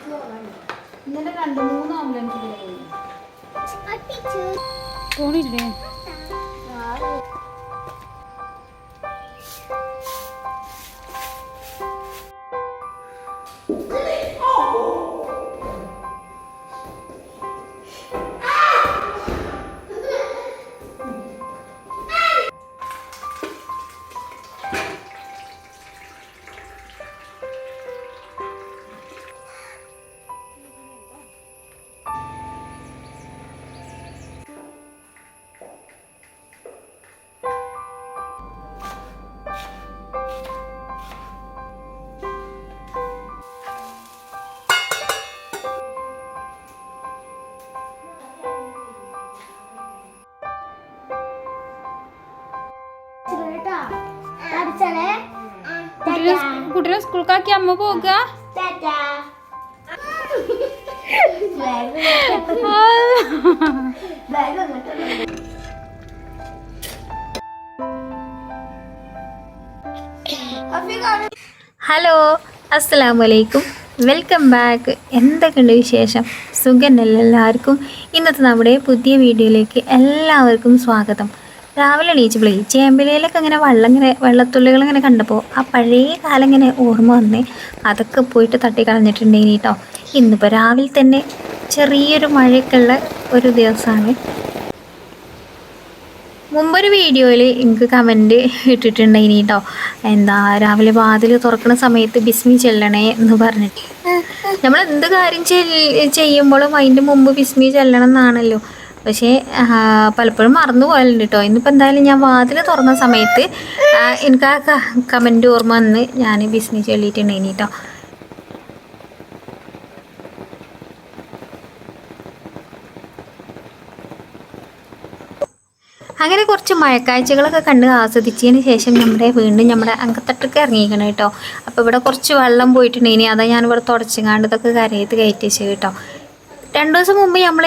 ഇന്നലെ 2-3 ആംബുലൻസ് പോണില്ലേ? കുട്ടിനെ സ്കൂൾക്കാക്കി അമ്മ പോകുക. ഹലോ, അസ്സലാമലൈക്കും, വെൽക്കം ബാക്ക്. എന്തൊക്കെയുണ്ട് വിശേഷം? സുഖന്നല്ലേ എല്ലാവർക്കും? ഇന്നത്തെ നമ്മുടെ പുതിയ വീഡിയോയിലേക്ക് എല്ലാവർക്കും സ്വാഗതം. രാവിലെ എണീച്ചപ്പോഴേ ചേമ്പിലയിലൊക്കെ ഇങ്ങനെ വെള്ളത്തുള്ളികൾ ഇങ്ങനെ കണ്ടപ്പോൾ ആ പഴയ കാലം ഇങ്ങനെ ഓർമ്മ വന്നേ. അതൊക്കെ പോയിട്ട് തട്ടിക്കളഞ്ഞിട്ടുണ്ടെങ്കിൽ കേട്ടോ. ഇന്നിപ്പോൾ രാവിലെ തന്നെ ചെറിയൊരു മഴയൊക്കെ ഉള്ള ഒരു ദിവസമാണ്. മുമ്പൊരു വീഡിയോയിൽ എനിക്ക് കമൻറ്റ് ഇട്ടിട്ടുണ്ടെങ്കിൽ കേട്ടോ, എന്താ രാവിലെ വാതിൽ തുറക്കുന്ന സമയത്ത് ബിസ്മി ചെല്ലണേ എന്ന് പറഞ്ഞിട്ട്. നമ്മൾ എന്ത് കാര്യം ചെയ്യുമ്പോഴും അതിൻ്റെ മുമ്പ് ബിസ്മി ചെല്ലണം എന്നാണല്ലോ. പക്ഷേ പലപ്പോഴും മറന്നു പോകലുണ്ട് കേട്ടോ. ഇന്നിപ്പോൾ എന്തായാലും ഞാൻ വാതിൽ തുറന്ന സമയത്ത് എനിക്ക് ആ കമൻറ്റ് ഓർമ്മ വന്ന് ഞാൻ ബിസ്മി ചൊല്ലിയിട്ടുണ്ടെങ്കിൽ കേട്ടോ. അങ്ങനെ കുറച്ച് മഴക്കാഴ്ചകളൊക്കെ കണ്ട് ആസ്വദിച്ചതിന് ശേഷം വീണ്ടും നമ്മുടെ അങ്കത്തട്ടൊക്കെ ഇറങ്ങിയിരിക്കണം കേട്ടോ. അപ്പോൾ ഇവിടെ കുറച്ച് വെള്ളം പോയിട്ടുണ്ടെങ്കിൽ അതാ ഞാനിവിടെ തുടച്ചങ്ങാണ്ട് ഇതൊക്കെ കരയത്ത് കയറ്റി വെച്ച് കേട്ടോ. 2 ദിവസം മുമ്പ് നമ്മൾ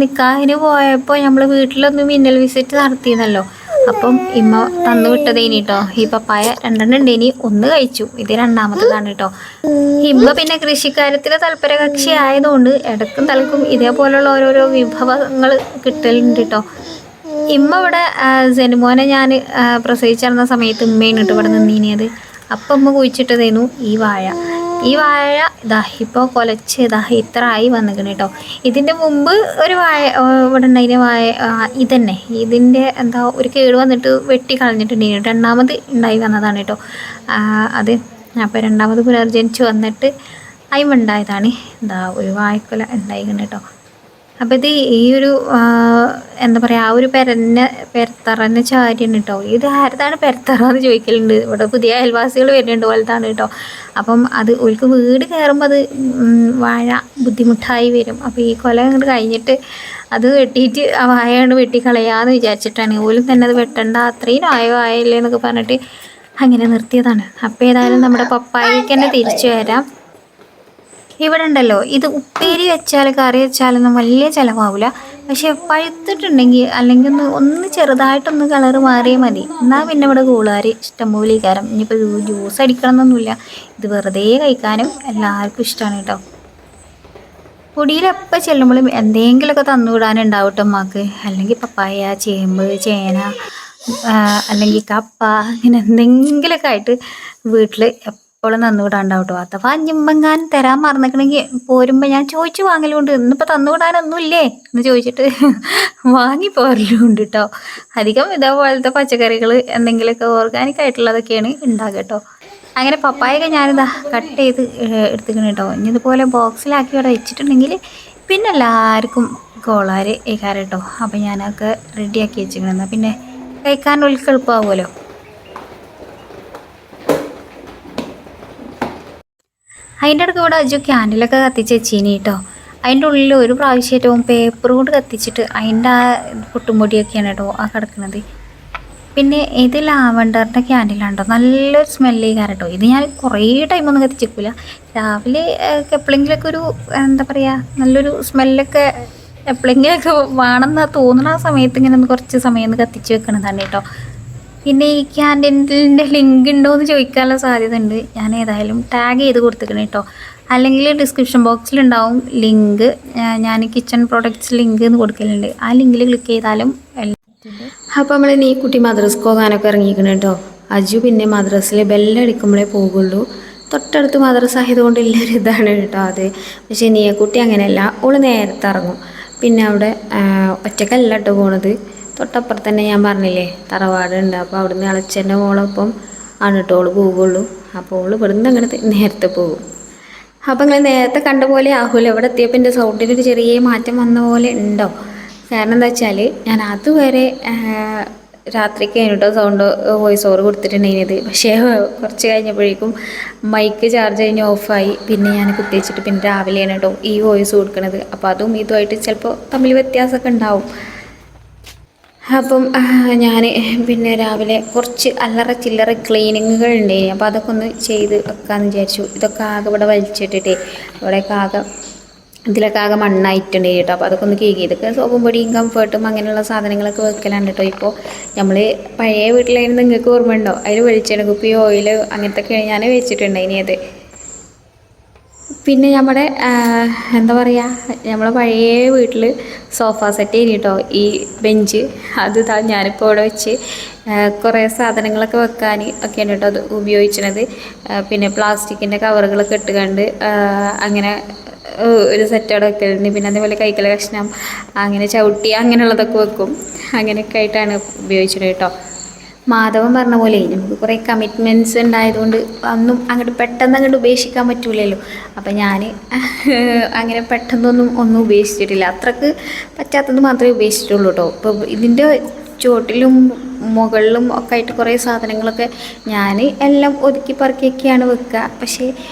നിക്കാഹിന് പോയപ്പോൾ നമ്മൾ വീട്ടിലൊന്ന് മിന്നൽ വിസിറ്റ് നടത്തിയെന്നല്ലോ. അപ്പം ഇമ്മ തന്നു വിട്ടതേനി കേട്ടോ. ഈ പപ്പായ 2 ഉണ്ടേനി, 1 കഴിച്ചു, ഇത് 2ാമത്തതാണ് കേട്ടോ. ഇമ്മ പിന്നെ കൃഷിക്കാര്യത്തിൽ താല്പര്യ കക്ഷി ആയതുകൊണ്ട് ഇടക്കും തലക്കും ഇതേപോലുള്ള ഓരോരോ വിഭവങ്ങൾ കിട്ടലുണ്ട് കേട്ടോ. ഇമ്മ ഇവിടെ ജനുമോനെ ഞാൻ പ്രസവിച്ചിരുന്ന സമയത്ത് ഉമ്മയാണ് കേട്ടോ ഇവിടെ നിന്നീനിയത്. അപ്പം ഉമ്മ കുഴിച്ചിട്ടതായിരുന്നു ഈ വാഴ. ഇതാ ഇപ്പോൾ കൊലച്ച് ഇത്ര ആയി വന്നിക്കണം കേട്ടോ. ഇതിൻ്റെ മുമ്പ് ഒരു വാഴ ഇവിടെ ഉണ്ടായിരുന്ന വാഴ ഇതന്നെ, ഇതിൻ്റെ എന്താ ഒരു കേട് വന്നിട്ട് വെട്ടി കളഞ്ഞിട്ടുണ്ടായിരുന്നു. 2ാമത് ഉണ്ടായി വന്നതാണ് കേട്ടോ അത്. അപ്പോൾ 2ാമത് പുനർജനിച്ച് വന്നിട്ട് ഉണ്ടായതാണ് എന്താ ഒരു വാഴക്കൊല ഉണ്ടായിരിക്കണം കേട്ടോ. അപ്പോൾ ഇത് ഈ ഒരു എന്താ പറയുക, ആ ഒരു പെരത്തറന്ന ചാരിയാണ് കേട്ടോ. ഇത് ആരതാണ് പെരത്തറ എന്ന് ചോദിക്കലുണ്ട്. ഇവിടെ പുതിയ അയൽവാസികൾ വരുന്നുണ്ട് പോലത്താണ് കേട്ടോ. അപ്പം അത് ഓൾക്ക് വീട് കയറുമ്പോൾ അത് വാഴ ബുദ്ധിമുട്ടായി വരും. അപ്പോൾ ഈ കൊല അങ്ങോട്ട് കഴിഞ്ഞിട്ട് അത് വെട്ടിയിട്ട് ആ വാഴയാണ് വെട്ടിക്കളയാന്ന് വിചാരിച്ചിട്ടാണ്. ഓലും തന്നെ അത് വെട്ടണ്ട, അത്രയും ആയില്ലേ എന്നൊക്കെ പറഞ്ഞിട്ട് അങ്ങനെ നിർത്തിയതാണ്. അപ്പോൾ ഏതായാലും നമ്മുടെ പപ്പായക്ക് തന്നെ തിരിച്ചു വരാം. ഇവിടെ ഉണ്ടല്ലോ, ഇത് ഉപ്പേരി വെച്ചാൽ കറി വെച്ചാലൊന്നും വലിയ ചിലവാവില്ല. പക്ഷെ പഴുത്തിട്ടുണ്ടെങ്കിൽ അല്ലെങ്കിൽ ഒന്ന് ചെറുതായിട്ടൊന്ന് കളറ് മാറിയാൽ മതി. എന്നാൽ പിന്നെ ഇവിടെ കൂളുകാർ ഇഷ്ടംപോലെ കയറും. ഇനിയിപ്പോൾ ജ്യൂസ് അടിക്കണം എന്നൊന്നുമില്ല, ഇത് വെറുതെ കഴിക്കാനും എല്ലാവർക്കും ഇഷ്ടമാണ് കേട്ടോ. പൊടിയിലെപ്പോൾ ചെല്ലുമ്പോഴും എന്തെങ്കിലുമൊക്കെ തന്നുവിടാനുണ്ടാവും കേട്ടോ അമ്മക്ക്. അല്ലെങ്കിൽ പപ്പായ, ചേമ്പ്, ചേന, അല്ലെങ്കിൽ കപ്പ, അങ്ങനെ എന്തെങ്കിലുമൊക്കെ ആയിട്ട് വീട്ടിൽ എപ്പോഴും തന്നുവിടാണ്ടാവും കേട്ടോ. അഥവാ ഞിമ്പങ്ങാൻ തരാൻ മറന്നിക്കണമെങ്കിൽ പോരുമ്പോൾ ഞാൻ ചോദിച്ചു വാങ്ങലുണ്ട്. ഇന്നിപ്പോൾ തന്നുവിടാനൊന്നുമില്ലേ എന്ന് ചോദിച്ചിട്ട് വാങ്ങിപ്പോരലുണ്ട് കേട്ടോ. അധികം ഇതേപോലത്തെ പച്ചക്കറികൾ എന്തെങ്കിലുമൊക്കെ ഓർഗാനിക് ആയിട്ടുള്ളതൊക്കെയാണ് ഉണ്ടാകുക കേട്ടോ. അങ്ങനെ പപ്പായൊക്കെ ഞാനിതാ കട്ട് ചെയ്ത് എടുത്തിക്കണം കേട്ടോ. ഇനി ഇതുപോലെ ബോക്സിലാക്കി ഇവിടെ വെച്ചിട്ടുണ്ടെങ്കിൽ പിന്നെ എല്ലാവർക്കും കോളാര് കഴിക്കാറ് കേട്ടോ. അപ്പം ഞാനൊക്കെ റെഡിയാക്കി വെച്ചിരിക്കണം, പിന്നെ കഴിക്കാൻ ഒലിക്ക് എളുപ്പമാവുമല്ലോ. അതിൻ്റെ ഇടയ്ക്ക് ഇവിടെ അജു ക്യാൻഡിലൊക്കെ കത്തിച്ച് വെച്ചീനി കേട്ടോ. അതിൻ്റെ ഉള്ളിൽ ഒരു പ്രാവശ്യമായിട്ടും പേപ്പർ കൊണ്ട് കത്തിച്ചിട്ട് അതിൻ്റെ ആ പൊട്ടുംപൊടിയൊക്കെയാണ് കേട്ടോ ആ കിടക്കുന്നത്. പിന്നെ ഇത് ലാവണ്ടറിൻ്റെ ക്യാൻഡിലാണ് കേട്ടോ. നല്ലൊരു സ്മെല്ല് ചെയ്യാറ് കേട്ടോ. ഇത് ഞാൻ കുറേ ടൈമൊന്നും കത്തിച്ചിരിക്കില്ല. രാവിലെ എപ്പോഴെങ്കിലൊക്കെ ഒരു എന്താ പറയുക, നല്ലൊരു സ്മെല്ലൊക്കെ എപ്പോഴെങ്കിലൊക്കെ വേണമെന്ന് തോന്നുന്ന ആ സമയത്ത് ഇങ്ങനെ ഒന്ന് കുറച്ച് സമയം ഒന്ന് കത്തിച്ച് വെക്കണതാണ് കേട്ടോ. പിന്നെ ഈ ക്യാൻറ്റീൻ്റെ ലിങ്ക് ഉണ്ടോ എന്ന് ചോദിക്കാനുള്ള സാധ്യത ഉണ്ട്. ഞാൻ ഏതായാലും ടാഗ് ചെയ്ത് കൊടുത്തിരിക്കണം കേട്ടോ. അല്ലെങ്കിൽ ഡിസ്ക്രിപ്ഷൻ ബോക്സിലുണ്ടാവും ലിങ്ക്. ഞാൻ കിച്ചൺ പ്രോഡക്റ്റ്സ് ലിങ്ക് എന്ന് കൊടുക്കലുണ്ട്. ആ ലിങ്കിൽ ക്ലിക്ക് ചെയ്താലും അപ്പോൾ നമ്മൾ ഈ കുട്ടി മദ്രസക്ക് പോകാനൊക്കെ ഇറങ്ങിയിരിക്കണം കേട്ടോ. അജു പിന്നെ മദ്രസിൽ ബെല്ലടിക്കുമ്പോഴേ പോകുള്ളൂ. തൊട്ടടുത്ത് മദ്രസ ആയതുകൊണ്ട് എല്ലാവരും ഇതാണ് കേട്ടോ അത്. പക്ഷേ കുട്ടി അങ്ങനെയല്ല, ഓള് നേരത്തെ ഇറങ്ങും. പിന്നെ അവിടെ ഒറ്റക്കല്ല കേട്ടോ പോണത്. തൊട്ടപ്പുറത്ത് തന്നെ ഞാൻ പറഞ്ഞില്ലേ തറവാടുണ്ട്. അപ്പോൾ അവിടുന്ന് ഇളച്ചൻ്റെ മോളൊപ്പം ആണ് കേട്ടോ ഓള് പോവുള്ളൂ. അപ്പോൾ ഓള് ഇവിടുന്ന് അങ്ങനെ നേരത്തെ പോകും. അപ്പോൾ നിങ്ങൾ നേരത്തെ കണ്ട പോലെ ആകുമല്ലോ. ഇവിടെ എത്തിയപ്പോൾ എൻ്റെ സൗണ്ടിനൊരു ചെറിയ മാറ്റം വന്ന പോലെ ഉണ്ടോ? കാരണം എന്താ വെച്ചാൽ ഞാൻ അതുവരെ രാത്രിക്ക് കഴിഞ്ഞിട്ടോ സൗണ്ട് വോയിസ് ഓവർ കൊടുത്തിട്ടുണ്ടായിരുന്നത്. പക്ഷേ കുറച്ച് കഴിഞ്ഞപ്പോഴേക്കും മൈക്ക് ചാർജ് കഴിഞ്ഞ് ഓഫായി. പിന്നെ ഞാൻ കുത്തിവെച്ചിട്ട് പിന്നെ രാവിലെയാണ് കേട്ടോ ഈ വോയിസ് കൊടുക്കുന്നത്. അപ്പോൾ അതും ഇതുമായിട്ട് ചിലപ്പോൾ തമ്മിൽ വ്യത്യാസമൊക്കെ ഉണ്ടാവും. അപ്പം ഞാൻ പിന്നെ രാവിലെ കുറച്ച് അല്ലറ ചില്ലറ ക്ലീനിങ്ങുകൾ ഉണ്ടായി. അപ്പോൾ അതൊക്കെ ഒന്ന് ചെയ്ത് വെക്കാമെന്ന് വിചാരിച്ചു. ഇതൊക്കെ ആകെ ഇവിടെ വലിച്ചിട്ടിട്ടേ ഇവിടെയൊക്കെ ആകെ ഇതിലൊക്കെ ആകെ മണ്ണായിട്ടുണ്ട് കേട്ടോ. അപ്പോൾ അതൊക്കെ ഒന്ന് കേക്ക് ഇതൊക്കെ സോപ്പും പൊടിയും കംഫേർട്ടും അങ്ങനെയുള്ള സാധനങ്ങളൊക്കെ വെക്കലാണ് കേട്ടോ. ഇപ്പോൾ നമ്മൾ പഴയ വീട്ടിലായിരുന്നു, നിങ്ങൾക്ക് ഓർമ്മ ഉണ്ടോ? അതിൽ വെളിച്ചെണ്ണ കുപ്പി ഓയിൽ അങ്ങനത്തെ ഞാൻ വെച്ചിട്ടുണ്ട്. ഇനി അത് പിന്നെ നമ്മുടെ എന്താ പറയുക, നമ്മളെ പഴയ വീട്ടിൽ സോഫ സെറ്റ് ചെയ്യും കേട്ടോ ഈ ബെഞ്ച്. അത് ഞാനിപ്പോൾ ഇവിടെ വെച്ച് കുറേ സാധനങ്ങളൊക്കെ വെക്കാൻ ഒക്കെയാണ് കേട്ടോ അത് ഉപയോഗിച്ചത്. പിന്നെ പ്ലാസ്റ്റിക്കിൻ്റെ കവറുകളൊക്കെ ഇട്ടുകൊണ്ട് അങ്ങനെ ഒരു സെറ്റ് അവിടെ വെക്കലുണ്ട്. പിന്നെ അതേപോലെ കൈക്കല കഷ്ണം അങ്ങനെ ചവിട്ടി അങ്ങനെയുള്ളതൊക്കെ വെക്കും. അങ്ങനെയൊക്കെ ആയിട്ടാണ് ഉപയോഗിച്ചത് കേട്ടോ. മാധവൻ പറഞ്ഞ പോലെ നമുക്ക് കുറേ കമ്മിറ്റ്മെൻറ്റ്സ് ഉണ്ടായതുകൊണ്ട് ഒന്നും അങ്ങോട്ട് പെട്ടെന്ന് അങ്ങോട്ട് ഉപേക്ഷിക്കാൻ പറ്റൂലല്ലോ. അപ്പം ഞാൻ അങ്ങനെ ഒന്നും ഉപേക്ഷിച്ചിട്ടില്ല. അത്രക്ക് പറ്റാത്തത് മാത്രമേ ഉപേക്ഷിച്ചിട്ടുള്ളൂ കേട്ടോ. ഇപ്പോൾ ഇതിൻ്റെ ചുവട്ടിലും മുകളിലും ഒക്കെ ആയിട്ട് കുറേ സാധനങ്ങളൊക്കെ ഞാൻ എല്ലാം ഒതുക്കി പറക്കിയൊക്കെയാണ് വെക്കുക. പക്ഷേ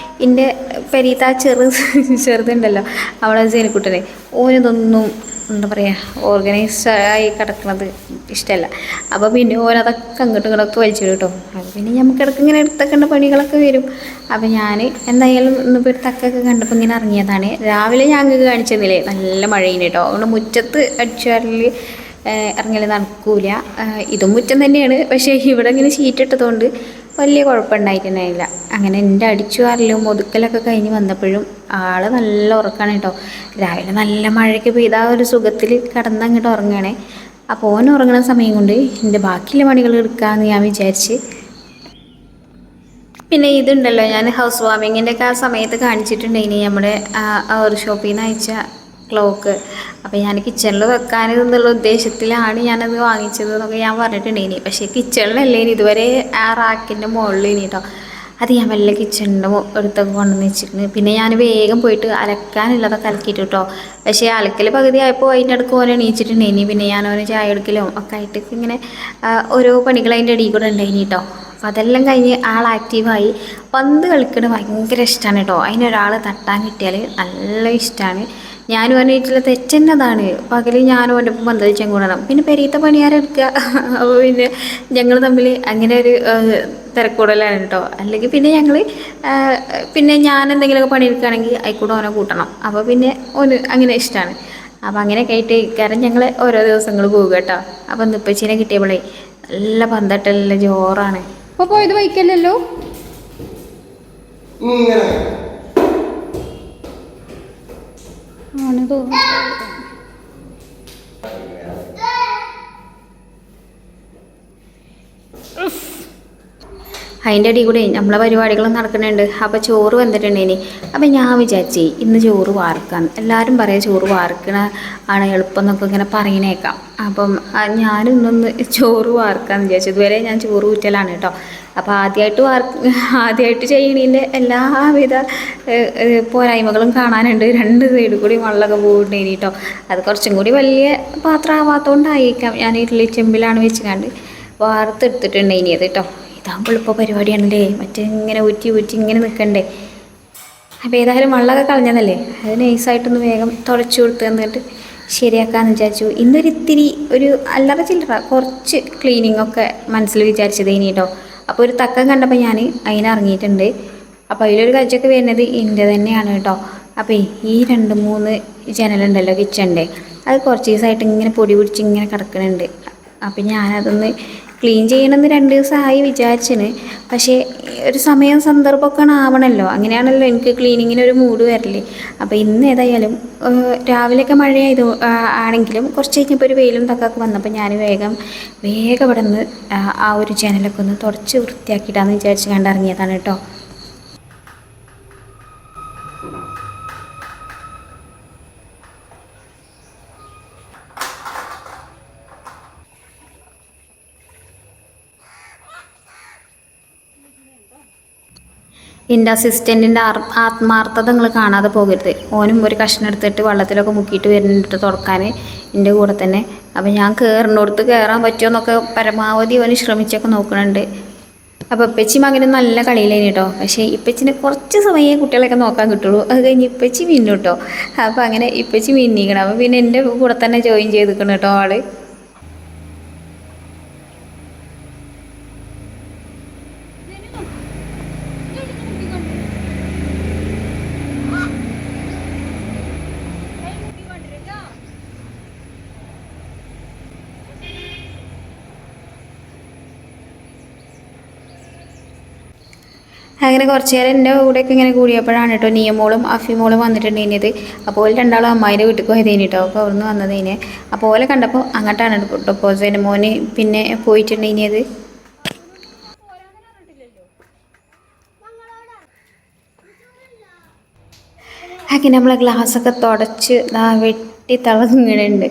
എൻ്റെ പെരീത്ത ചെറുതുണ്ടല്ലോ അവളെ ജേനിക്കുട്ടനെ ഓനിതൊന്നും എന്താ പറയുക ഓർഗനൈസ്ഡായി കിടക്കുന്നത് ഇഷ്ടമല്ല. അപ്പോൾ പിന്നെ ഓരതൊക്കെ അങ്ങോട്ടും ഇങ്ങോട്ടൊക്കെ വലിച്ചിടും കേട്ടോ. അപ്പോൾ പിന്നെ നമുക്കിടക്ക് ഇങ്ങനെ എടുത്തേക്കേണ്ട പണികളൊക്കെ വരും. അപ്പോൾ ഞാൻ എന്തായാലും ഇന്നിപ്പോൾ ഒരു തക്കൊക്കെ കണ്ടപ്പോൾ ഇങ്ങനെ ഇറങ്ങിയതാണ്. രാവിലെ ഞങ്ങൾക്ക് കാണിച്ചു തന്നില്ലേ നല്ല മഴയിന് കേട്ടോ. അതുകൊണ്ട് മുറ്റത്ത് അടിച്ചുവാരൽ ഇറങ്ങൽ നടക്കൂല. ഇതും മുറ്റം തന്നെയാണ്, പക്ഷേ ഇവിടെ ഇങ്ങനെ ഷീറ്റ് ഇട്ടതുകൊണ്ട് വലിയ കുഴപ്പമുണ്ടായിട്ടുണ്ടായില്ല. അങ്ങനെ എൻ്റെ അടിച്ചുവാരലും ഒതുക്കലൊക്കെ കഴിഞ്ഞ് വന്നപ്പോഴും ആൾ നല്ല ഉറക്കമാണ് കേട്ടോ. രാവിലെ നല്ല മഴയ്ക്ക് പെയ്ത ആ ഒരു സുഖത്തിൽ കിടന്നങ്ങോട്ട് ഉറങ്ങണേ. അപ്പോൾ ഓൻ ഉറങ്ങുന്ന സമയം കൊണ്ട് എൻ്റെ ബാക്കിയുള്ള പണികൾ എടുക്കാമെന്ന് ഞാൻ വിചാരിച്ച്. പിന്നെ ഇതുണ്ടല്ലോ ഞാൻ ഹൗസ് വാമിങ്ങിൻ്റെ ഒക്കെ ആ സമയത്ത് കാണിച്ചിട്ടുണ്ടായിനി നമ്മുടെ ആ ഒരു ഷോപ്പിൽ നിന്ന് അയച്ച ക്ലോക്ക്. അപ്പോൾ ഞാൻ കിച്ചണിൽ വെക്കാൻ എന്നുള്ള ഉദ്ദേശത്തിലാണ് ഞാനത് വാങ്ങിച്ചത് എന്നൊക്കെ ഞാൻ പറഞ്ഞിട്ടുണ്ടായിനി. പക്ഷേ കിച്ചണിലല്ലേ ഇതുവരെ ആ റാക്കിൻ്റെ മുകളിൽ ഇനി കേട്ടോ. അത് ഞാൻ വല്ല കിച്ചണിൻ്റെ അടുത്തൊക്കെ കൊണ്ടുവന്ന് വെച്ചിട്ടുണ്ട്. പിന്നെ ഞാൻ വേഗം പോയിട്ട് അലക്കാനുള്ളതൊക്കെ അലക്കിയിട്ട് കേട്ടോ. പക്ഷേ അലക്കൽ പകുതി ആയപ്പോൾ അതിൻ്റെ അടുക്ക് ഓരോ എണീച്ചിട്ടുണ്ടായിനി. പിന്നെ ഞാൻ ഓരോ ചായ എടുക്കലും ഒക്കെ ആയിട്ട് ഇങ്ങനെ ഓരോ പണികൾ അതിൻ്റെ ഇടയിൽ കൂടെ ഉണ്ടായിനി കേട്ടോ. അപ്പോൾ അതെല്ലാം കഴിഞ്ഞ് ആൾ ആക്റ്റീവായി. പന്ത് കളിക്കുന്നത് ഭയങ്കര ഇഷ്ടമാണ് കേട്ടോ. അതിനൊരാൾ തട്ടാൻ കിട്ടിയാൽ നല്ല ഇഷ്ടമാണ്. ഞാനും അവൻ്റെ വീട്ടിലെ തെറ്റെന്നതാണ്. പകൽ ഞാനും അവൻ്റെ ഒപ്പം പന്ത് കളിച്ചാൽ കൂടണം. പിന്നെ പെരീത്ത പണിയാരെടുക്കുക. അപ്പോൾ പിന്നെ ഞങ്ങൾ തമ്മിൽ അങ്ങനെ ഒരു തിരക്കൂടലാണ് കേട്ടോ. അല്ലെങ്കിൽ പിന്നെ ഞങ്ങൾ പിന്നെ ഞാൻ എന്തെങ്കിലുമൊക്കെ പണിയെടുക്കുകയാണെങ്കിൽ അതിൽക്കൂടെ ഓനെ കൂട്ടണം. അപ്പോൾ പിന്നെ ഓന് അങ്ങനെ ഇഷ്ടമാണ്. അപ്പോൾ അങ്ങനെയൊക്കെ ആയിട്ട് കാരണം ഞങ്ങൾ ഓരോ ദിവസങ്ങൾ പോകുക കേട്ടോ. അപ്പോൾ നിപ്പച്ചീനെ കിട്ടിയപ്പോഴേ നല്ല പന്തട്ടല്ല ജോറാണ്. അപ്പോൾ പോയത് വൈക്കല്ലല്ലോ. ആണ് തോന്നുന്നു. അതിൻ്റെ ഇടയിൽ കൂടെ നമ്മളെ പരിപാടികളും നടക്കുന്നുണ്ട്. അപ്പോൾ ചോറ് വന്നിട്ടുണ്ടേനി. അപ്പോൾ ഞാൻ വിചാരിച്ചേ ഇന്ന് ചോറ് വാർക്കാന്ന്. എല്ലാവരും പറയാം ചോറ് വാർക്കണ ആണ് എളുപ്പം എന്നൊക്കെ ഇങ്ങനെ പറയുന്നേക്കാം. അപ്പം ഞാനും ഇന്നൊന്ന് ചോറ് വാർക്കാമെന്ന് വിചാരിച്ചു. ഇതുവരെ ഞാൻ ചോറ് ഊറ്റലാണ് കേട്ടോ. അപ്പോൾ ആദ്യമായിട്ട് ചെയ്യണതിൻ്റെ എല്ലാവിധ പോരായ്മകളും കാണാനുണ്ട്. രണ്ട് സൈഡിൽ കൂടി വെള്ളമൊക്കെ പോകുന്നുണ്ടേനി കേട്ടോ. അത് കുറച്ചും കൂടി വലിയ പാത്രമാവാത്തതുകൊണ്ടായിരിക്കാം ഞാൻ ഇഡ്ഡലി ചെമ്പിലാണ് വെച്ചുകൊണ്ട് വാർത്തെടുത്തിട്ടുണ്ടേനി അത് കേട്ടോ. ഇതാകുമ്പോൾ ഇപ്പോൾ പരിപാടിയാണല്ലേ, മറ്റേ ഇങ്ങനെ ഊറ്റി ഇങ്ങനെ നിൽക്കണ്ടേ. അപ്പോൾ ഏതായാലും വെള്ളമൊക്കെ കളഞ്ഞതല്ലേ, അത് നൈസായിട്ടൊന്ന് വേഗം തുടച്ചു കൊടുത്ത് തന്നിട്ട് ശരിയാക്കാമെന്ന് വിചാരിച്ചു. ഇന്നൊരിത്തിരി ഒരു അല്ലറ ചില്ലറ കുറച്ച് ക്ലീനിങ്ങൊക്കെ മനസ്സിൽ വിചാരിച്ചത് ഇനി കേട്ടോ. അപ്പോൾ ഒരു തക്കം കണ്ടപ്പോൾ ഞാൻ അതിനിറങ്ങിയിട്ടുണ്ട്. അപ്പോൾ അതിലൊരു കജ്ജൊക്കെ വരുന്നത് എൻ്റെ തന്നെയാണ് കേട്ടോ. അപ്പോൾ ഈ 2-3 ജനലുണ്ടല്ലോ കിച്ചണിൻ്റെ, അത് കുറച്ച് ദിവസമായിട്ട് ഇങ്ങനെ പൊടി പിടിച്ച് ഇങ്ങനെ കിടക്കുന്നുണ്ട്. അപ്പം ഞാനതൊന്ന് ക്ലീൻ ചെയ്യണമെന്ന് 2 ദിവസമായി വിചാരിച്ചിന്. പക്ഷേ ഒരു സമയം സന്ദർഭമൊക്കെ ആവണമല്ലോ, അങ്ങനെയാണല്ലോ എനിക്ക് ക്ലീനിങ്ങിന് ഒരു മൂഡ് വരല്. അപ്പോൾ ഇന്ന് ഏതായാലും രാവിലെയൊക്കെ മഴയായത് ആണെങ്കിലും കുറച്ച് കഴിഞ്ഞപ്പോൾ ഒരു വെയിലും തക്കൊക്കെ വന്നപ്പോൾ ഞാൻ വേഗം ഇവിടെ നിന്ന് ആ ഒരു ജനലൊക്കെ ഒന്ന് തുടച്ച് വൃത്തിയാക്കിയിട്ടാന്ന് വിചാരിച്ച് കണ്ടിറങ്ങിയതാണ് കേട്ടോ. എൻ്റെ അസിസ്റ്റൻറ്റിൻ്റെ ആത്മാർത്ഥത നിങ്ങൾ കാണാതെ പോകരുത്. ഓനും ഒരു കഷ്ണം എടുത്തിട്ട് വെള്ളത്തിലൊക്കെ മുക്കിയിട്ട് വരുന്നുണ്ട് തുടക്കാൻ എൻ്റെ കൂടെ തന്നെ. അപ്പോൾ ഞാൻ കയറിനോടത്ത് കയറാൻ പറ്റുമോ എന്നൊക്കെ പരമാവധി ഓന് ശ്രമിച്ചൊക്കെ നോക്കുന്നുണ്ട്. അപ്പോൾ ഇപ്പച്ചി മകനും നല്ല കളിയിലേനി കേട്ടോ. പക്ഷേ ഇപ്പച്ചിനെ കുറച്ച് സമയമേ കുട്ടികളൊക്കെ നോക്കാൻ കിട്ടുള്ളൂ. അത് കഴിഞ്ഞ് ഇപ്പച്ചി മിന്നു കേട്ടോ. അപ്പോൾ അങ്ങനെ ഇപ്പച്ചി മിന്നിക്കണം. അപ്പോൾ പിന്നെ എൻ്റെ കൂടെ തന്നെ ജോയിൻ ചെയ്തിരിക്കണം കേട്ടോ ആള്. അങ്ങനെ കുറച്ച് നേരം എൻ്റെ കൂടെയൊക്കെ ഇങ്ങനെ കൂടിയപ്പോഴാണ് കേട്ടോ നിയമോളും അഫിമോളും വന്നിട്ടുണ്ടെങ്കിൽ. അപ്പോൾ ഓല് രണ്ടാളും അമ്മായിൻ്റെ വീട്ടിൽ പോയതേനി കേട്ടോ. അപ്പോൾ അവിടുന്ന് വന്നതേനെ. അപ്പോൾ ഓലെ കണ്ടപ്പോൾ അങ്ങോട്ടാണ് കേട്ടോ പോസേൻ്റെ മോന് പിന്നെ പോയിട്ടുണ്ടെങ്കിൽ. അങ്ങനെ നമ്മളെ ഗ്ലാസ്സൊക്കെ തുടച്ച് വെട്ടി തിളങ്ങുന്നുണ്ട്.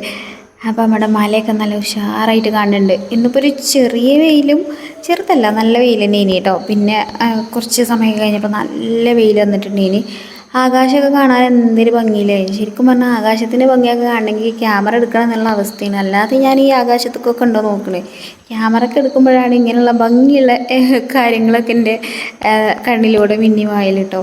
അപ്പോൾ നമ്മുടെ മലയൊക്കെ നല്ല ഉഷാറായിട്ട് കാണുന്നുണ്ട്. ഇന്നിപ്പോൾ ഒരു ചെറിയ വെയിലും ചെറുതല്ല, നല്ല വെയിൽ തന്നെ ഇനി കേട്ടോ. പിന്നെ കുറച്ച് സമയം കഴിഞ്ഞപ്പോൾ നല്ല വെയിൽ വന്നിട്ടുണ്ട്. ഇനി ആകാശമൊക്കെ കാണാൻ എന്തൊരു ഭംഗിയില്ലേ. ശരിക്കും പറഞ്ഞാൽ ആകാശത്തിൻ്റെ ഭംഗിയൊക്കെ കാണണമെങ്കിൽ ക്യാമറ എടുക്കണം എന്നുള്ള അവസ്ഥയാണ്. അല്ലാതെ ഞാൻ ഈ ആകാശത്തൊക്കെ ഉണ്ടോ നോക്കണേ. ക്യാമറ ഒക്കെ എടുക്കുമ്പോഴാണ് ഇങ്ങനെയുള്ള ഭംഗിയുള്ള കാര്യങ്ങളൊക്കെ എൻ്റെ കണ്ണിലൂടെ മിന്നി വായിൽ കേട്ടോ.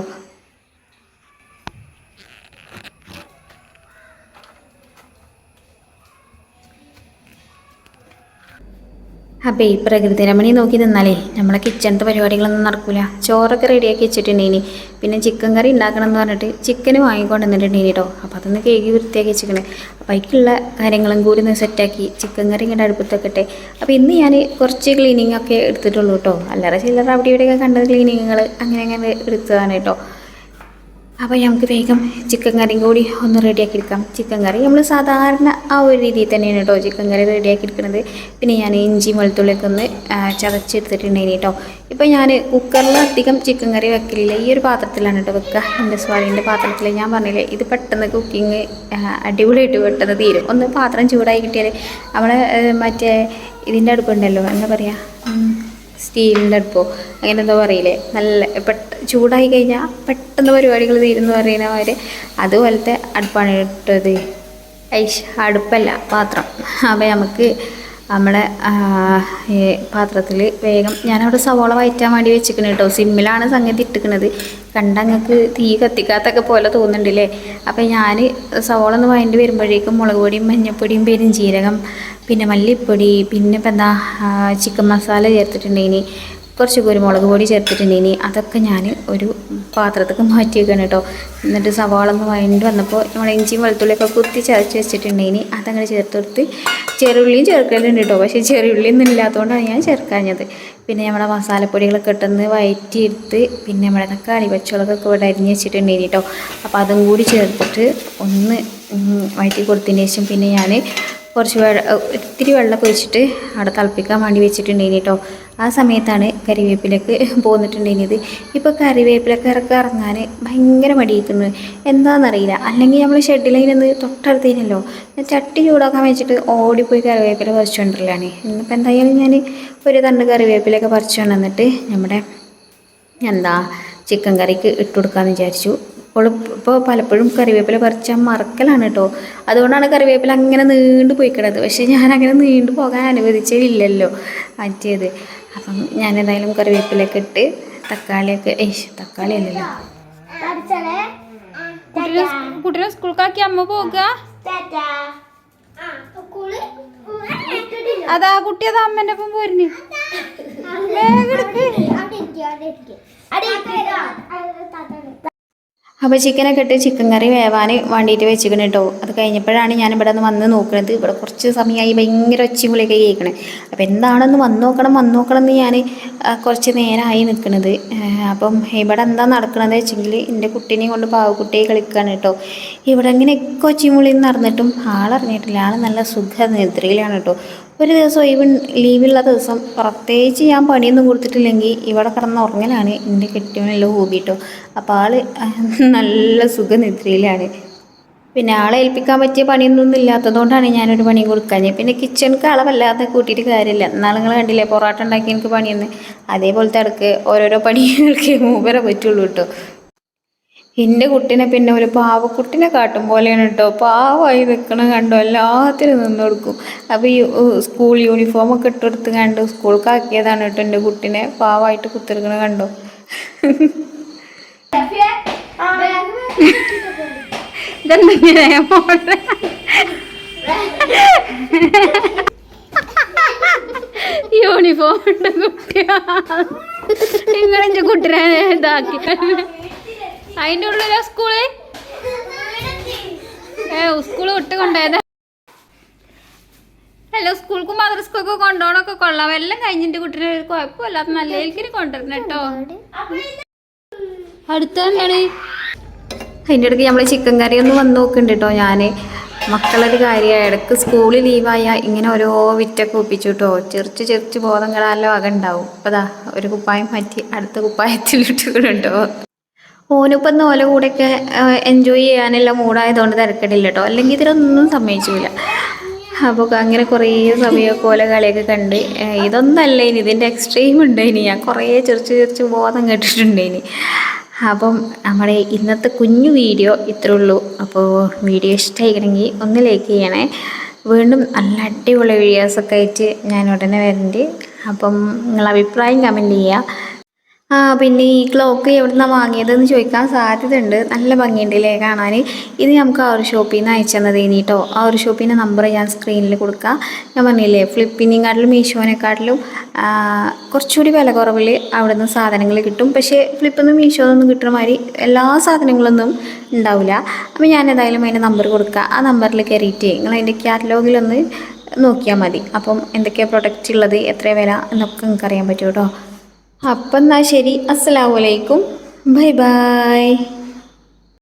അപ്പോൾ ഈ പ്രകൃതി രമണി നോക്കി നിന്നാലേ നമ്മളെ കിച്ചണത്തെ പരിപാടികളൊന്നും നടക്കില്ല. ചോറൊക്കെ റെഡിയാക്കി വെച്ചിട്ടുണ്ടേനി. പിന്നെ ചിക്കൻ കറി ഉണ്ടാക്കണം എന്ന് പറഞ്ഞിട്ട് ചിക്കന് വാങ്ങിക്കൊണ്ട് വന്നിട്ടുണ്ടേനി കേട്ടോ. അപ്പോൾ അതൊന്ന് കേക്ക് വൃത്തിയാക്കി വെച്ചിരിക്കണേ. അപ്പോൾ അതിലേക്കുള്ള കാര്യങ്ങളും കൂടി ഒന്ന് സെറ്റാക്കി ചിക്കൻ കറി ഇങ്ങനെ അടുപ്പത്തൊക്കെ. അപ്പോൾ ഇന്ന് ഞാൻ കുറച്ച് ക്ലീനിങ് ഒക്കെ എടുത്തിട്ടുള്ളൂ കേട്ടോ. അല്ലാതെ ചില്ലറ അവിടെ ഇവിടെയൊക്കെ കണ്ടത് ക്ലീനിങ്ങുകൾ അങ്ങനെ എടുത്തതാണ് കേട്ടോ. അപ്പോൾ നമുക്ക് വേഗം ചിക്കൻ കറിയും കൂടി ഒന്ന് റെഡിയാക്കി എടുക്കാം. ചിക്കൻ കറി നമ്മൾ സാധാരണ ആ ഒരു രീതിയിൽ തന്നെയാണ് കേട്ടോ ചിക്കൻ കറി റെഡിയാക്കി എടുക്കുന്നത്. പിന്നെ ഞാൻ ഇഞ്ചി വെളുത്തുള്ളിയൊക്കെ ഒന്ന് ചതച്ചെടുത്തിട്ടുണ്ടായിന് കേട്ടോ. ഇപ്പോൾ ഞാൻ കുക്കറിൽ അധികം ചിക്കൻ കറി വെക്കലില്ല. ഈ ഒരു പാത്രത്തിലാണ് കേട്ടോ വെക്കുക. എൻ്റെ സ്വാലിൻ്റെ പാത്രത്തിൽ. ഞാൻ പറഞ്ഞില്ലേ ഇത് പെട്ടെന്ന് കുക്കിങ് അടിപൊളിയായിട്ട് പെട്ടെന്ന് തീരും. ഒന്ന് പാത്രം ചൂടായി കിട്ടിയാൽ നമ്മളെ മറ്റേ ഇതിൻ്റെ അടുപ്പുണ്ടല്ലോ, എന്താ പറയുക, സ്റ്റീലിൻ്റെ അടുപ്പോ അങ്ങനെ എന്തോ പറയില്ലേ, നല്ല ചൂടായി കഴിഞ്ഞാൽ പെട്ടെന്ന് പരിപാടികൾ തീരുമെന്ന് പറയുന്നവർ അതുപോലത്തെ അടുപ്പാണ് ഇട്ടത്. അടുപ്പല്ല പാത്രം. അപ്പോൾ നമുക്ക് നമ്മളെ പാത്രത്തിൽ വേഗം ഞാനവിടെ സവോള വഴറ്റാൻ വേണ്ടി വെച്ചിരിക്കണം കേട്ടോ. സിമ്മിലാണ് സംഗതി ഇട്ടിരിക്കുന്നത്. കണ്ടങ്ങൾക്ക് തീ കത്തിക്കാത്തൊക്കെ പോലെ തോന്നുന്നുണ്ടല്ലേ. അപ്പോൾ ഞാൻ സവോള ഒന്ന് വഴണ്ടി വരുമ്പോഴേക്കും മുളക് പൊടിയും മഞ്ഞൾപ്പൊടിയും പെരുംജീരകം പിന്നെ മല്ലിപ്പൊടി പിന്നെ ഇപ്പം എന്താ ചിക്കൻ മസാല ചേർത്തിട്ടുണ്ടെങ്കിൽ കുറച്ച് കുരുമുളക് പൊടി ചേർത്തിട്ടുണ്ടെങ്കിൽ അതൊക്കെ ഞാൻ ഒരു പാത്രത്തേക്ക് മാറ്റി വെക്കണം കേട്ടോ. എന്നിട്ട് സവാള ഒന്ന് വഴണ്ടി വന്നപ്പോൾ നമ്മൾ ഇഞ്ചിയും വെളുത്തുള്ളിയൊക്കെ കുത്തി ചതച്ച് വെച്ചിട്ടുണ്ടെങ്കിൽ അതങ്ങനെ ചേർത്ത് കൊടുത്ത് ചെറുള്ളിയും ചേർക്കലുണ്ട് കേട്ടോ. പക്ഷേ ചെറുള്ളിയൊന്നും ഇല്ലാത്തതുകൊണ്ടാണ് ഞാൻ ചേർക്കാഞ്ഞത്. പിന്നെ നമ്മുടെ മസാലപ്പൊടികളൊക്കെ ഇട്ടൊന്ന് വഴറ്റിയെടുത്ത് പിന്നെ നമ്മുടെ തക്കാളി പച്ചമുളകൊക്കെ ഇവിടെ അരിഞ്ഞ് വെച്ചിട്ടുണ്ടെങ്കിൽ കേട്ടോ. അപ്പോൾ അതും കൂടി ചേർത്തിട്ട് ഒന്ന് വഴറ്റി കൊടുത്തതിന് ശേഷം പിന്നെ ഞാൻ കുറച്ച് ഇത്തിരി വെള്ളം ഒഴിച്ചിട്ട് അവിടെ തിളപ്പിക്കാൻ വേണ്ടി വെച്ചിട്ടുണ്ടെങ്കിൽ കേട്ടോ. ആ സമയത്താണ് കറിവേപ്പിലൊക്കെ പോന്നിട്ടുണ്ടെങ്കിൽ. ഇപ്പോൾ കറിവേപ്പിലൊക്കെ ഇറങ്ങാൻ ഭയങ്കര മടിയിരിക്കുന്നത് എന്താണെന്നറിയില്ല. അല്ലെങ്കിൽ നമ്മൾ ഷെഡിലതിനൊന്ന് തൊട്ടടുത്തതിനല്ലോ ചട്ടി ചൂടാക്കാൻ വെച്ചിട്ട് ഓടിപ്പോയി കറിവേപ്പില പറിച്ചുകൊണ്ടിരലാണ്. ഇന്നിപ്പോൾ എന്തായാലും ഞാൻ ഒരു തണ്ട് കറിവേപ്പിലൊക്കെ പറിച്ചു കൊണ്ടുവന്നിട്ട് നമ്മുടെ ചിക്കൻ കറിക്ക് ഇട്ട് കൊടുക്കാമെന്ന് വിചാരിച്ചു. ഇപ്പോൾ പലപ്പോഴും കറിവേപ്പില പറിച്ചാൽ മറക്കലാണ് കേട്ടോ. അതുകൊണ്ടാണ് കറിവേപ്പില അങ്ങനെ നീണ്ടു പോയിക്കിടത്. പക്ഷേ ഞാനങ്ങനെ നീണ്ടു പോകാൻ അനുവദിച്ചില്ലല്ലോ മറ്റേത്. അപ്പം ഞാനെന്തായാലും കറിവേപ്പിലൊക്കെ ഇട്ട് തക്കാളി അല്ലല്ലോ കുട്ടീനെ സ്കൂൾക്കാക്കി അമ്മ പോകുക. അതാ കുട്ടി അതാ അമ്മേൻ്റെ ഒപ്പം പോരുന്നു. അപ്പോൾ ചിക്കനൊക്കെ ഇട്ട് ചിക്കൻ കറി വേവാൻ വേണ്ടിയിട്ട് വെച്ചിരിക്കണം കേട്ടോ. അത് കഴിഞ്ഞപ്പോഴാണ് ഞാൻ ഇവിടെ നിന്ന് വന്ന് നോക്കുന്നത്. ഇവിടെ കുറച്ച് സമയമായി ഭയങ്കര ഒച്ചയും വിളിയൊക്കെ കേൾക്കണേ. അപ്പോൾ എന്താണെന്ന് വന്ന് നോക്കണം എന്ന് ഞാൻ കുറച്ച് നേരമായി നിൽക്കുന്നത്. അപ്പം ഇവിടെ എന്താ നടക്കണത് വെച്ചെങ്കിൽ എൻ്റെ കുട്ടീനെയും കൊണ്ട് പാവക്കുട്ടിയെ കളിക്കുകയാണ് കേട്ടോ. ഇവിടെ ഇങ്ങനെയൊക്കെ ഒച്ചയും വിളിയും നടന്നിട്ടും ആളറിഞ്ഞിട്ടില്ല. ആൾ നല്ല സുഖ നിദ്രയിലാണ് കേട്ടോ. ഒരു ദിവസം ലീവുള്ള ദിവസം പ്രത്യേകിച്ച് ഞാൻ പണിയൊന്നും കൊടുത്തിട്ടില്ലെങ്കിൽ ഇവിടെ കിടന്ന് ഉറങ്ങലാണ് എൻ്റെ കെട്ടിയവനെല്ലാം ഹോബി കേട്ടോ. അപ്പോൾ ആൾ നല്ല സുഖനിദ്രയിലാണ്. പിന്നെ ആളെ ഏൽപ്പിക്കാൻ പറ്റിയ പണിയൊന്നും ഇല്ലാത്തതുകൊണ്ടാണ് ഞാനൊരു പണി കൊടുക്കാൻ. പിന്നെ കിച്ചണിക്ക് ആളെ വല്ലാതെ കൂട്ടിയിട്ട് കാര്യമില്ല. നിങ്ങൾ കണ്ടില്ലേ പൊറോട്ട ഉണ്ടാക്കി എനിക്ക് പണിയെന്ന്, അതേപോലത്തെ ഇടയ്ക്ക് ഓരോരോ പണികൾക്ക് മൂപ്പരെ പറ്റുള്ളൂ കേട്ടോ. എൻ്റെ കുട്ടീനെ പിന്നെ ഒരു പാവക്കുട്ടിനെ കാട്ടും പോലെയാണ് കേട്ടോ. പാവമായി നിൽക്കണ കണ്ടോ, എല്ലാത്തിനും നിന്ന് കൊടുക്കും. അപ്പോൾ ഈ സ്കൂൾ യൂണിഫോമൊക്കെ ഇട്ടെടുത്ത് കണ്ടു സ്കൂൾക്കാക്കിയതാണ് കേട്ടോ എൻ്റെ കുട്ടീനെ. പാവമായിട്ട് കുത്തിരിക്കണ കണ്ടോ. യൂണിഫോം ഉണ്ട് കുട്ടിയാ, നിങ്ങളെൻ്റെ കുട്ടീനെ ഇതാക്കി. അതിൻ്റെ ഉള്ളിലാ സ്കൂള് സ്കൂള് വിട്ട് കൊണ്ടുപോയത്. അല്ല സ്കൂൾക്കും മദ്രസ്ക്കൊക്കെ കൊണ്ടുപോകണമൊക്കെ കൊള്ളാം. എല്ലാം കഴിഞ്ഞിട്ട് കുട്ടീനെ കുഴപ്പമില്ലാത്ത നല്ല രീതിക്ക് കൊണ്ടുവരണം കേട്ടോ. അടുത്ത എന്താണ് അതിൻ്റെ ഇടയ്ക്ക് നമ്മൾ ചിക്കൻ കറി ഒന്ന് വന്ന് നോക്കുന്നുണ്ട് കേട്ടോ. ഞാൻ മക്കളൊരു കാര്യമായി ഇടയ്ക്ക് സ്കൂളിൽ ലീവായാൽ ഇങ്ങനെ ഓരോ വിറ്റൊക്കെ ഒപ്പിച്ചു കേട്ടോ. ചെറിച്ച് ബോധം കെടാല്ലോ അകം ഉണ്ടാവും. അപ്പോൾ അതാ ഒരു കുപ്പായം മാറ്റി അടുത്ത കുപ്പായത്തിലിട്ടുണ്ടോ. ഓനിപ്പം ഓല കൂടെയൊക്കെ എൻജോയ് ചെയ്യാനുള്ള മൂഡായതുകൊണ്ട് തിരക്കടില്ല കേട്ടോ. അല്ലെങ്കിൽ ഇതിലൊന്നും സമ്മതിച്ചില്ല. അപ്പോൾ അങ്ങനെ കുറേ സമയമൊക്കെ ഓല കളിയൊക്കെ കണ്ട് ഇതൊന്നല്ല ഇനി ഇതിൻ്റെ എക്സ്ട്രീം ഉണ്ട്. ഇനി ഞാൻ കുറേ ചെറിച്ച് ബോധം കേട്ടിട്ടുണ്ടേനി. അപ്പം നമ്മുടെ ഇന്നത്തെ കുഞ്ഞു വീഡിയോ ഇത്രേ ഉള്ളൂ. അപ്പോൾ വീഡിയോ ഇഷ്ടമായിക്കണമെങ്കിൽ ഒന്ന് ലൈക്ക് ചെയ്യണേ. വീണ്ടും നല്ല അടിപൊളി വീഡിയോസൊക്കെ ആയിട്ട് ഞാൻ ഉടനെ വരുന്നുണ്ട്. അപ്പം നിങ്ങളെ അഭിപ്രായം കമൻറ്റ് ചെയ്യുക. പിന്നെ ഈ ക്ലോക്ക് എവിടെ നിന്നാണ് വാങ്ങിയതെന്ന് ചോദിക്കാൻ സാധ്യതയുണ്ട്. നല്ല ഭംഗിയുണ്ടല്ലേ കാണാൻ. ഇത് നമുക്ക് ആ ഒരു ഷോപ്പിൽ നിന്ന് അയച്ചു തന്നത് കേട്ടോ. ആ ഒരു ഷോപ്പിൻ്റെ നമ്പർ ഞാൻ സ്ക്രീനിൽ കൊടുക്കാം. ഞാൻ പറഞ്ഞില്ലേ ഫ്ലിപ്പിനെക്കാട്ടിലും മീഷോനെക്കാട്ടിലും കുറച്ചുകൂടി വില കുറവിൽ അവിടെ നിന്ന് സാധനങ്ങൾ കിട്ടും. പക്ഷേ ഫ്ലിപ്പിൽ നിന്ന് മീഷോന്നൊന്നും കിട്ടുന്ന മാതിരി എല്ലാ സാധനങ്ങളൊന്നും ഉണ്ടാവില്ല. അപ്പോൾ ഞാൻ ഏതായാലും അതിൻ്റെ നമ്പർ കൊടുക്കുക. ആ നമ്പറിൽ കയറിയിട്ട് നിങ്ങൾ അതിൻ്റെ കാറ്റലോഗിലൊന്ന് നോക്കിയാൽ മതി. അപ്പം എന്തൊക്കെയാണ് പ്രൊഡക്റ്റ് ഉള്ളത്, എത്ര വില എന്നൊക്കെ നിങ്ങൾക്ക് അറിയാൻ പറ്റും കേട്ടോ. അപ്പം എന്നാൽ ശരി, അസ്സലാമു അലൈക്കും, ബൈ ബൈ.